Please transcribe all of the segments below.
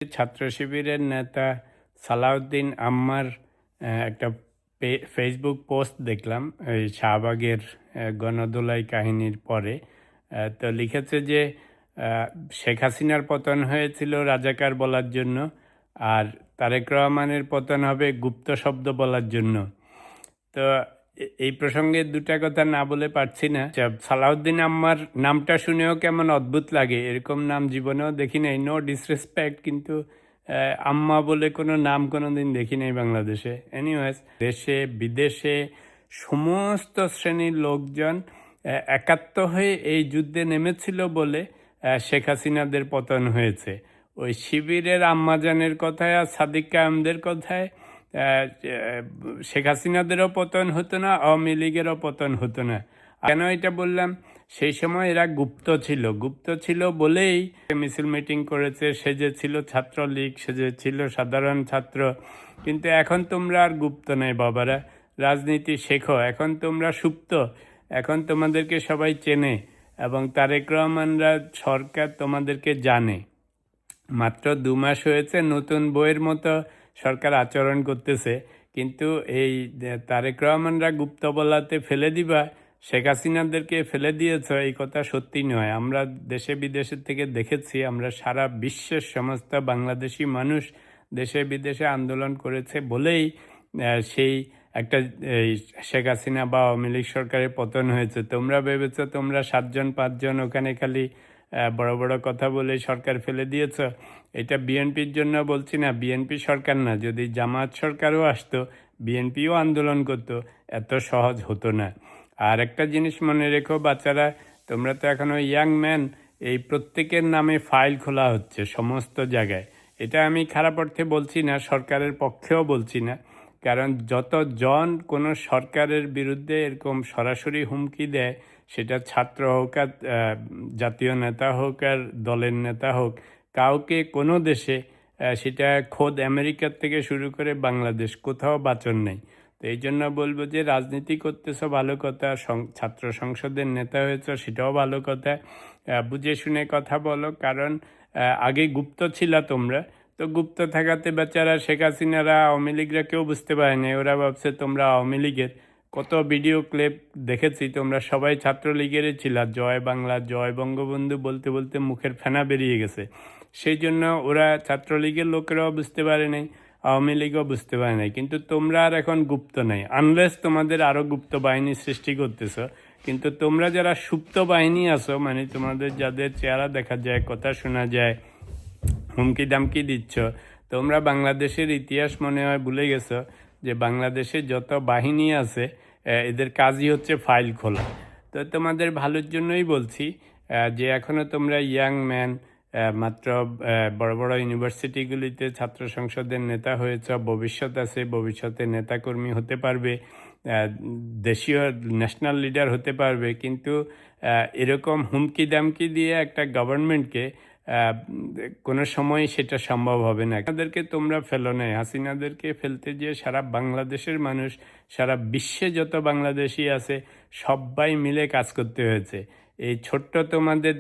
ছাত্র শিবিরের নেতা সালাউদ্দিন আম্মার একটা ফেসবুক পোস্ট দেখলাম এই শাহবাগের গণদোলাই কাহিনীর পরে। তো লিখেছে যে শেখ হাসিনার পতন হয়েছিল রাজাকার বলার জন্য, আর তারেক রহমানের পতন হবে গুপ্ত শব্দ বলার জন্য। তো এই প্রসঙ্গে দুটা কথা না বলে পারছি না। সালাউদ্দিন আম্মার নামটা শুনেও কেমন অদ্ভুত লাগে, এরকম নাম জীবনেও দেখি নাই। নো ডিসরেসপেক্ট, কিন্তু আম্মা বলে কোনো নাম কোনো দিন দেখি নাই বাংলাদেশে। এনিওয়েজ, দেশে বিদেশে সমস্ত শ্রেণীর লোকজন একাত্ম হয়ে এই যুদ্ধে নেমেছিল বলে শেখ হাসিনাদের পতন হয়েছে। ওই শিবিরের আম্মাজানের কথায় আর সাদিক কায়েমদের কথায় শেখ হাসিনাদেরও পতন হতো না, আওয়ামী লীগেরও পতন হতো না। কেন এটা বললাম? সেই সময় এরা গুপ্ত ছিল বলেই মিছিল মিটিং করেছে, সেজেছিল ছাত্রলীগ, সেজেছিল সাধারণ ছাত্র। কিন্তু এখন তোমরা আর গুপ্ত নাই বাবারা, রাজনীতি শেখো, এখন তোমরা সুপ্ত, এখন তোমাদেরকে সবাই চেনে এবং তারেক রহমানরা সরকার তোমাদেরকে জানে। মাত্র 2 মাস হয়েছে, নতুন বইয়ের মতো সরকার আচরণ করতেছে। কিন্তু এই তারেক রহমানরা গুপ্ত বলাতে ফেলে দিবা, শেখ হাসিনাদেরকে ফেলে দিয়েছ, এই কথা সত্যি নয়। আমরা দেশে বিদেশে থেকে দেখেছি, আমরা সারা বিশ্বের সমস্ত বাংলাদেশি মানুষ দেশে বিদেশে আন্দোলন করেছে বলেই সেই একটা শেখ হাসিনা বা আওয়ামী লীগ সরকারের পতন হয়েছে। তোমরা ভেবেছ তোমরা 7জন 5জন ওখানে খালি বড় বড় কথা বলে সরকার ফেলে দিয়েছ। এটা বিএনপির জন্য বলছি না, বিএনপি সরকার না, যদি জামায়াত সরকারও আসতো, বিএনপিও আন্দোলন করতো, এত সহজ হতো না। আর একটা জিনিস মনে রেখো বাচ্চারা, তোমরা তো এখনও ইয়াং ম্যান, এই প্রত্যেকের নামে ফাইল খোলা হচ্ছে সমস্ত জায়গায়। এটা আমি খারাপ অর্থে বলছি না, সরকারের পক্ষেও বলছি না, কারণ যতজন কোনো সরকারের বিরুদ্ধে এরকম সরাসরি হুমকি দেয়, সেটা ছাত্র হোক আর জাতীয় নেতা হোক আর দলের নেতা হোক, কাউকে কোনো দেশে, সেটা খোদ আমেরিকার থেকে শুরু করে বাংলাদেশ, কোথাও বাঁচন নেই। তো এই জন্য বলবো যে রাজনীতি করতেছ ভালো কথা, ছাত্র সংসদের নেতা হয়েছ সেটাও ভালো কথা, বুঝে শুনে কথা বলো। কারণ আগে গুপ্ত ছিলা তোমরা, তো গুপ্ত থাকাতে বেচারা শেখ হাসিনারা আওয়ামী লীগরা কেউ বুঝতে পারেনি, ওরা ভাবছে তোমরা আওয়ামী লীগের। কত ভিডিও ক্লিপ দেখেছি, তোমরা সবাই ছাত্রলীগেরই ছিলা, জয় বাংলা জয় বঙ্গবন্ধু বলতে বলতে মুখের ফেনা বেরিয়ে গেছে। সেই জন্য ওরা ছাত্রলীগের লোকেরাও বুঝতে পারে নাই, আওয়ামী লীগও বুঝতে পারে নাই। কিন্তু তোমরা আর এখন গুপ্ত নাই, আনলেস তোমাদের আরও গুপ্ত বাহিনী সৃষ্টি করতেছ। কিন্তু তোমরা যারা সুপ্ত বাহিনী আছো, মানে তোমাদের যাদের চেহারা দেখা যায়, কথা শোনা যায়, হুমকি দামকি দিচ্ছ, তোমরা বাংলাদেশের ইতিহাস মনে হয় ভুলে গেছো যে বাংলাদেশে যত বাহিনী আছে এদের কাজই হচ্ছে ফাইল খোলা। তো তোমাদের ভালোর জন্যই বলছি যে এখনও তোমরা ইয়াং ম্যান, মাত্র বড় বড় ইউনিভার্সিটিগুলিতে ছাত্র সংসদের নেতা হয়েছ, ভবিষ্যৎ আছে, ভবিষ্যতে নেতাকর্মী হতে পারবে, দেশীয় ন্যাশনাল লিডার হতে পারবে। কিন্তু এরকম হুমকি দামকি দিয়ে একটা গভর্নমেন্টকে কোনো সময় সেটা সম্ভব হবে না। হাসিনাদেরকে তোমরা ফেলো নাই, হাসিনাদেরকে ফেলতে গিয়ে সারা বাংলাদেশের মানুষ, সারা বিশ্বে যত বাংলাদেশি আছে সবাই মিলে কাজ করতে হয়েছে। এই ছোট্ট তোমাদের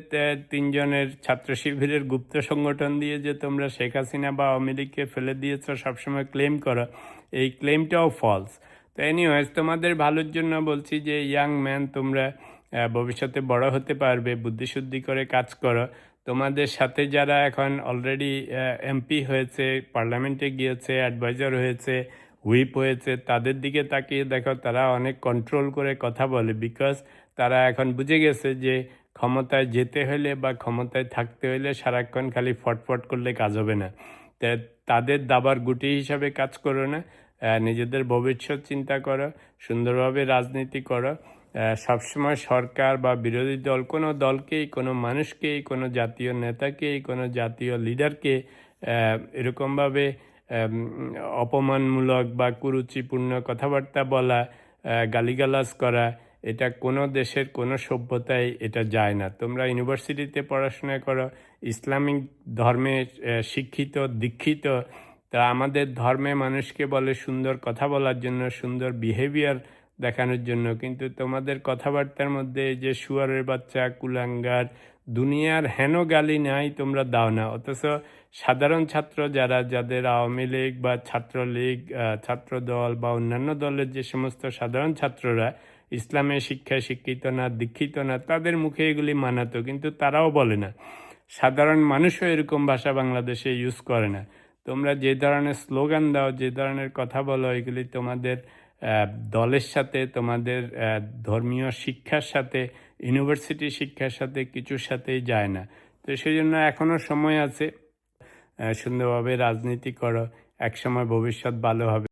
3 জনের ছাত্র শিবিরের গুপ্ত সংগঠন দিয়ে যে তোমরা শেখ হাসিনা বা আওয়ামী লীগকে ফেলে দিয়েছ সবসময় ক্লেম করো, এই ক্লেমটাও ফলস। তো এনিওয়েজ, তোমাদের ভালোর জন্য বলছি যে ইয়াং ম্যান, তোমরা ভবিষ্যতে বড় হতে পারবে, বুদ্ধিশুদ্ধি করে কাজ করো। তোমাদের সাথে যারা এখন অলরেডি এমপি হয়েছে, পার্লামেন্টে গিয়েছে, অ্যাডভাইজার হয়েছে, হুইপ হয়েছে, তাদের দিকে তাকিয়ে দেখো, তারা অনেক কন্ট্রোল করে কথা বলে। বিকজ তারা এখন বুঝে গেছে যে ক্ষমতায় যেতে হলে বা ক্ষমতায় থাকতে হলে সারাক্ষণ খালি ফটফট করলে কাজ হবে না। তাদের দাবার গুটি হিসাবে কাজ করো না, নিজেদের ভবিষ্যৎ চিন্তা করো, সুন্দরভাবে রাজনীতি করো। সবসময় সরকার বা বিরোধী দল, কোনো দলকেই, কোনো মানুষকেই, কোনো জাতীয় নেতাকেই, কোনো জাতীয় লিডারকে এরকমভাবে অপমানমূলক বা কুরুচিপূর্ণ কথাবার্তা বলা, গালিগালাজ করা, এটা কোনো দেশের কোনো সভ্যতায় এটা যায় না। তোমরা ইউনিভার্সিটিতে পড়াশোনা করো, ইসলামিক ধর্মে শিক্ষিত দীক্ষিত, তা আমাদের ধর্মে মানুষকে বলে সুন্দর কথা বলার জন্য, সুন্দর বিহেভিয়ার দেখানোর জন্য। কিন্তু তোমাদের কথাবার্তার মধ্যে যে শুয়ারের বাচ্চা, কুলাঙ্গার, দুনিয়ার হেন গালি নাই তোমরা দাও না। অথচ সাধারণ ছাত্র যাদের আওয়ামী লীগ বা ছাত্রলীগ, ছাত্রদল বা অন্যান্য দলের যে সমস্ত সাধারণ ছাত্ররা ইসলামের শিক্ষায় শিক্ষিত না, দীক্ষিত না, তাদের মুখে এগুলি মানাতো, কিন্তু তারাও বলে না। সাধারণ মানুষও এরকম ভাষা বাংলাদেশে ইউজ করে না। তোমরা যে ধরনের স্লোগান দাও, যে ধরনের কথা বলো, এগুলি তোমাদের দলের সাথে, তোমাদের ধর্মীয় শিক্ষার সাথে, ইউনিভার্সিটি শিক্ষার সাথে, কিছুর সাথেই যায় না। তো সেই জন্য এখনও সময় আছে, সুন্দরভাবে রাজনীতি করো, একসময় ভবিষ্যৎ ভালো হবে।